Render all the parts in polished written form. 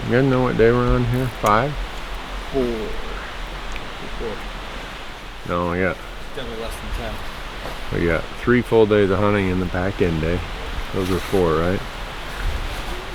You guys know what day we're on here? 5? 4. No, we got Definitely less than 10. We got 3 full days of hunting and the back end day. Those are 4, right?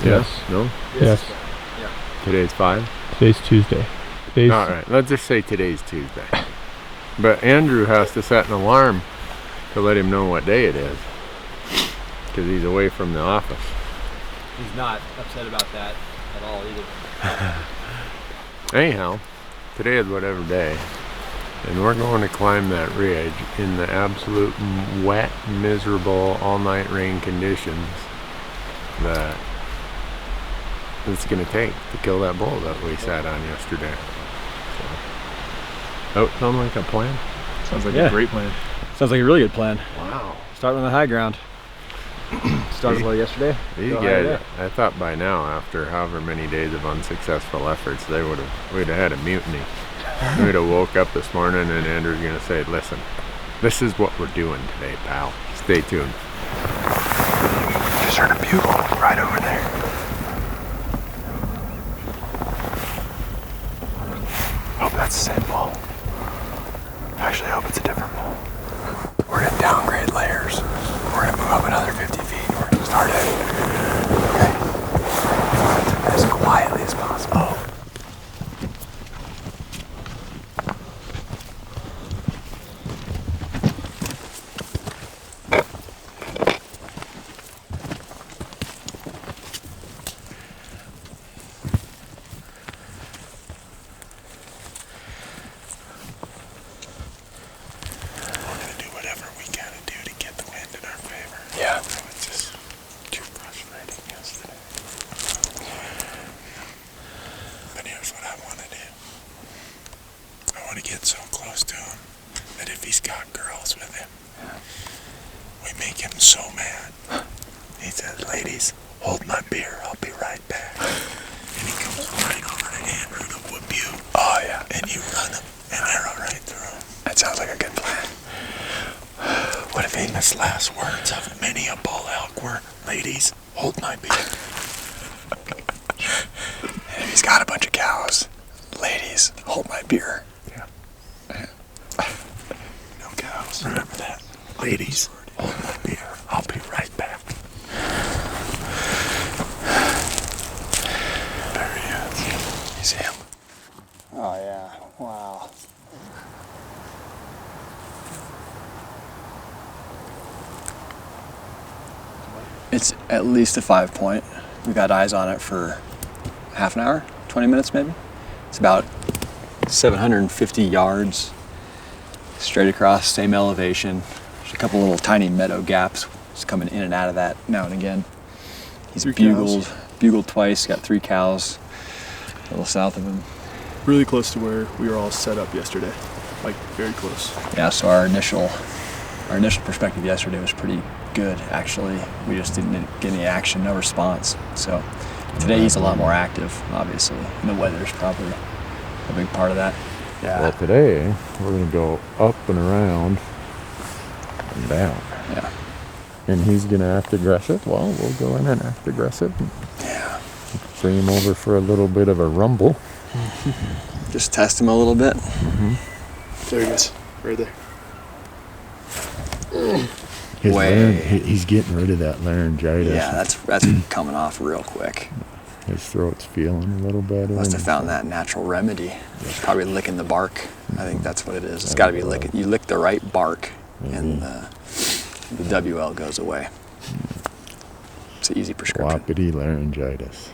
Yes. No? Yes. Yeah. Today's 5? Today's Tuesday. Alright, let's just say today's Tuesday. But Andrew has to set an alarm to let him know what day it is. Because he's away from the office. He's not upset about that at all either. Anyhow, today is whatever day. And we're going to climb that ridge in the absolute wet, miserable, all-night rain conditions that it's going to take to kill that bull that we sat on yesterday. So, sound like a plan? Sounds like a great plan. Sounds like a really good plan. Wow. Starting on the high ground. Started well yesterday. These guys, I thought by now, after however many days of unsuccessful efforts, we'd have had a mutiny. We'd have woke up this morning and Andrew's gonna say, listen, this is what we're doing today, pal. Stay tuned. Just heard a bugle right over there. Hope that's the same bull. Actually, I hope it's a different bull. We're gonna downgrade layers. We're gonna move up another 50 feet. We're gonna start it. Okay. As quietly as possible. Yeah. It's just too frustrating yesterday. But here's what I want to do. I want to get so close to him that if he's got girls with him, we make him so mad. He says, ladies, hold my beer, I'll be right back. And he comes right over to Andrew to whoop you. Oh, yeah. And you run him and arrow right through him. That sounds like a good plan. What if famous last words of many a bull elk were, ladies, hold my beer. And if he's got a bunch of cows, ladies, hold my beer. Yeah. No cows. Remember that. Ladies, hold my beer. I'll be right back. There he is. You see him? Oh yeah. Wow. It's at least a 5-point. We got eyes on it for half an hour, 20 minutes maybe. It's about 750 yards straight across, same elevation. There's a couple little tiny meadow gaps. It's coming in and out of that now and again. He's bugled twice, got 3 cows a little south of him. Really close to where we were all set up yesterday. Like, very close. Yeah, so our initial perspective yesterday was pretty good, actually. We just didn't get any action, no response. So today he's a lot more active, obviously. And the weather's probably a big part of that. Yeah. Well, today we're going to go up and around and down. Yeah. And he's going to act aggressive. Well, we'll go in and act aggressive. Yeah. Bring him over for a little bit of a rumble. Just test him a little bit. Mm-hmm. There he is, right there. He's getting rid of that laryngitis. Yeah, that's coming off real quick. His throat's feeling a little better. Must have found that natural remedy. It's probably licking the bark. I think that's what it is. It's got to be licking. You lick the right bark, and the WL goes away. It's an easy prescription. Whoppity laryngitis.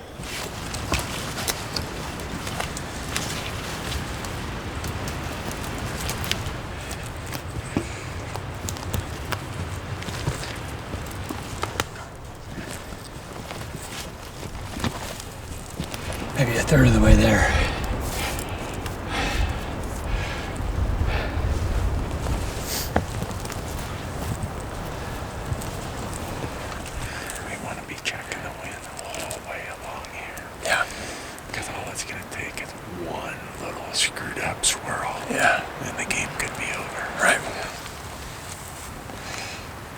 Maybe a third of the way there. We want to be checking the wind the whole way along here. Yeah. Because all it's going to take is one little screwed up swirl. Yeah. And the game could be over. Right.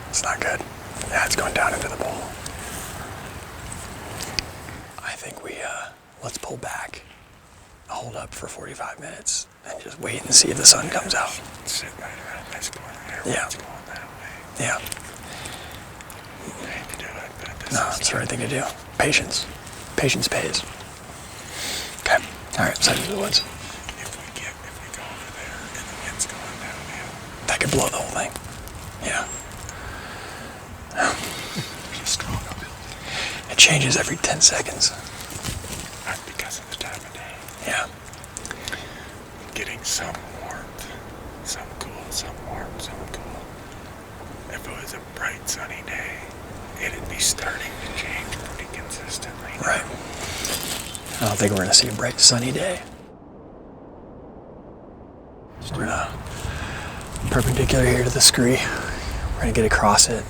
It's not good. Yeah, it's going down into the bowl. I think we let's pull back, hold up for 45 minutes, and just wait and see if the sun comes out. Sit right around this corner here. Yeah. It's going that way. Yeah. I hate to do it, but this No, is it's the right thing to do. Patience. Patience pays. Okay. All right, side of the woods. If we go over there and the wind's going downhill, That could blow the whole thing. Yeah. there's a strong ability. It changes every 10 seconds. Because of the time of day. Yeah. Getting some warmth, some cool, some warm, some cool. If it was a bright sunny day, it'd be starting to change pretty consistently. Right. I don't think we're gonna see a bright sunny day. We're gonna perpendicular here to the scree. We're gonna get across it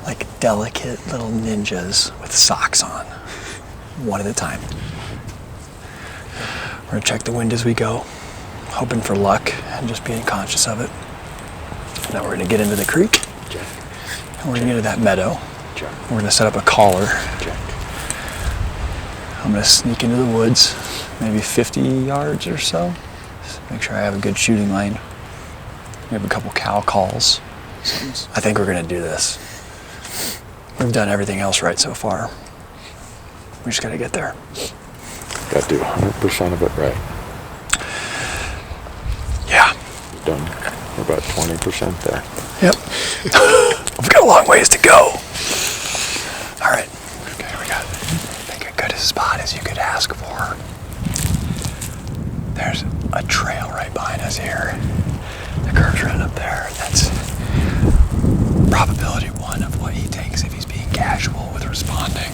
like delicate little ninjas with socks on, one at a time. We're gonna check the wind as we go, hoping for luck and just being conscious of it. Now we're gonna get into the creek. Check. And we're gonna get into that meadow. Check. We're gonna set up a collar. Check. I'm gonna sneak into the woods, maybe 50 yards or so. Just make sure I have a good shooting lane. We have a couple cow calls. I think we're gonna do this. We've done everything else right so far. We just gotta get there. Got to do 100% of it right. Yeah. Done. We're about 20% there. Yep. We've got a long ways to go. All right. Okay, we got, I think, a good spot as you could ask for. There's a trail right behind us here. The curve's right up there. That's probability 1 of what he takes if he's being casual with responding,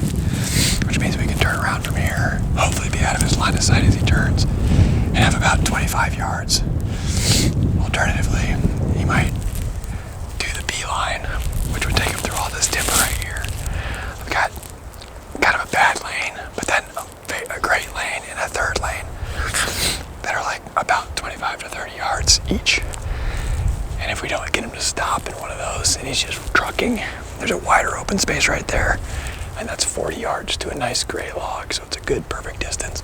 which means we can turn around from here, hopefully be out of his line of sight as he turns, and have about 25 yards. Alternatively, he might do the beeline, which would take him through all this timber right here. I've got kind of a bad lane, but then a great lane and a third lane that are like about 25 to 30 yards each. And if we don't get him to stop in one of those and he's just trucking, there's a wider open space right there. And that's 40 yards to a nice gray log, so it's a good, perfect distance.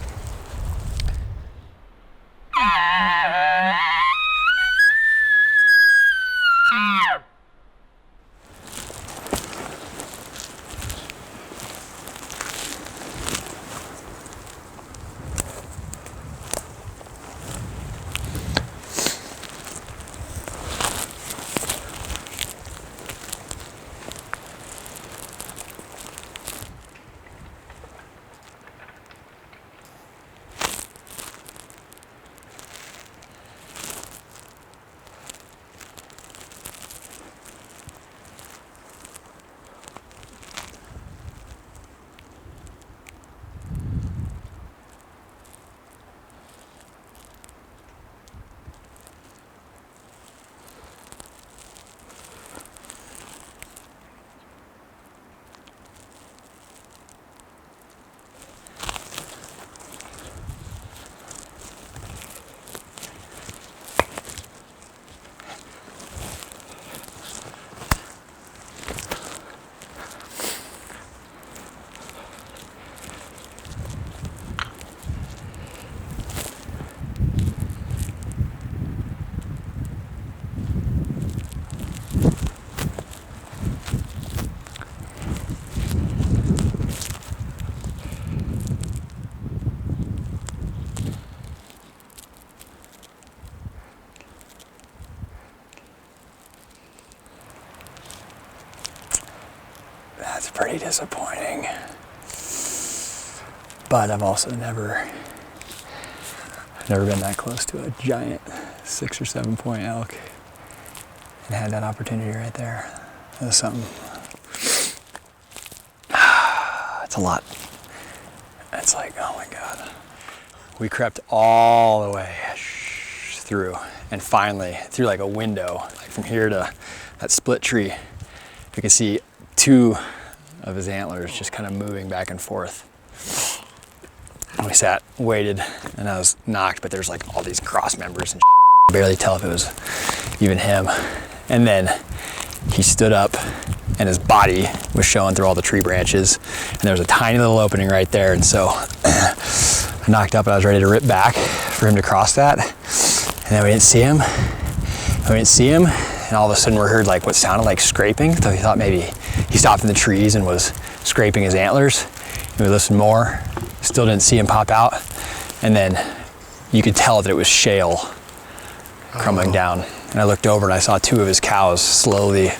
That's pretty disappointing. But I've also never been that close to a giant 6 or 7 point elk and had that opportunity right there. That was something. It's a lot. It's like, oh my God. We crept all the way through, and finally through like a window, like from here to that split tree, we could see 2 of his antlers just kind of moving back and forth. And we sat, waited, and I was knocked, but there's like all these cross members and barely tell if it was even him. And then he stood up and his body was showing through all the tree branches, and there was a tiny little opening right there. And so knocked up and I was ready to rip back for him to cross that. And then we didn't see him. And all of a sudden we heard like what sounded like scraping. So we thought maybe he stopped in the trees and was scraping his antlers. And we listened more, still didn't see him pop out. And then you could tell that it was shale crumbling down. And I looked over and I saw 2 of his cows slowly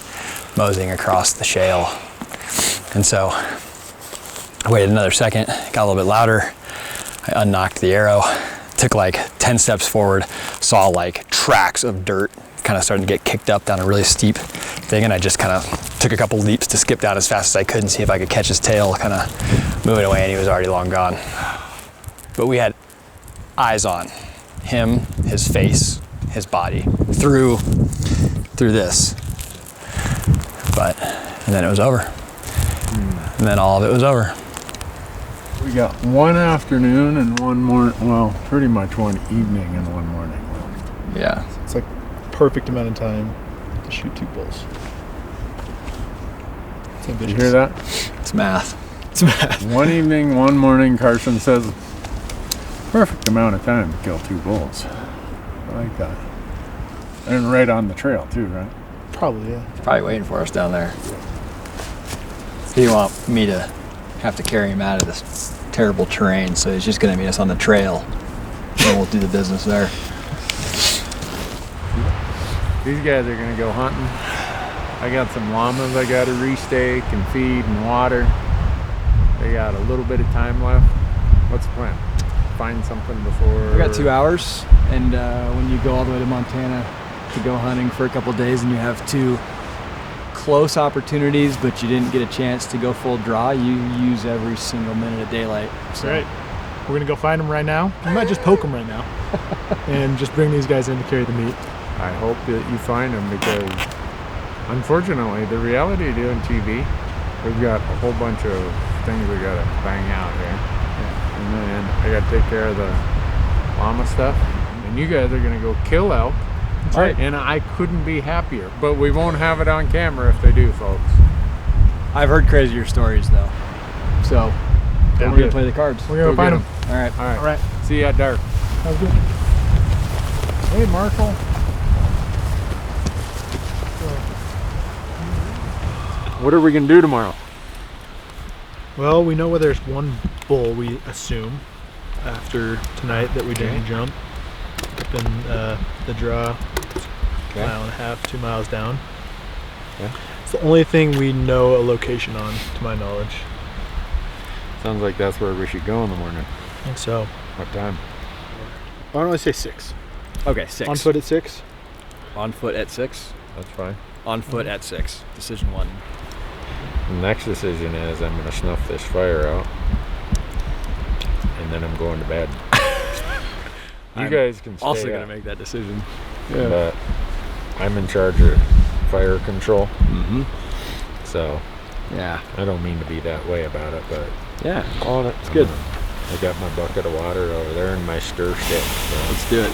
moseying across the shale. And so I waited another second, got a little bit louder. I unknocked the arrow, took like 10 steps forward, saw like tracks of dirt kind of starting to get kicked up down a really steep thing, and I just kind of took a couple leaps to skip down as fast as I could and see if I could catch his tail kind of moving away, and he was already long gone. But we had eyes on him, his face, his body, through this. And then it was over. And then all of it was over. We got one afternoon and one morning, well, pretty much one evening and one morning. Yeah. It's like perfect amount of time to shoot 2 bulls. It's Did ambitious. you hear that? It's math. It's math. One evening, one morning, Karrson says, perfect amount of time to kill 2 bulls. I like that. And right on the trail too, right? Probably, yeah. He's probably waiting for us down there. He didn't want me to have to carry him out of this terrible terrain, so he's just gonna meet us on the trail. And we'll do the business there. These guys are gonna go hunting. I got some llamas I gotta restake and feed and water. They got a little bit of time left. What's the plan? Find something before... We got 2 hours, and when you go all the way to Montana to go hunting for a couple days and you have 2 close opportunities, but you didn't get a chance to go full draw, you use every single minute of daylight. So. Right. We're gonna go find them right now. We might just poke them right now and just bring these guys in to carry the meat. I hope that you find them, because unfortunately the reality of doing TV, we've got a whole bunch of things we gotta bang out here. Yeah. And then I gotta take care of the llama stuff. And you guys are gonna go kill elk. That's right. And I couldn't be happier. But we won't have it on camera if they do, folks. I've heard crazier stories though. So we're gonna play the cards. We're gonna go find them. All right. All right. All right. See you at dark. That was good. Hey, Marshall. What are we gonna do tomorrow? Well, we know where there's 1 bull, we assume, after tonight that we didn't jump. Up in the draw, mile and a half, 2 miles down. Okay. It's the only thing we know a location on, to my knowledge. Sounds like that's where we should go in the morning. I think so. What time? Why don't I say 6? Okay, 6. On foot at 6? On foot at 6. That's fine. On foot at 6. Decision 1. The next decision is I'm gonna snuff this fire out, and then I'm going to bed. You guys can stay Also up, gonna make that decision. but I'm in charge of fire control, Mm-hmm. so Yeah. I don't mean to be that way about it, but Yeah. it's good. I got my bucket of water over there and my stir stick. So Let's do it.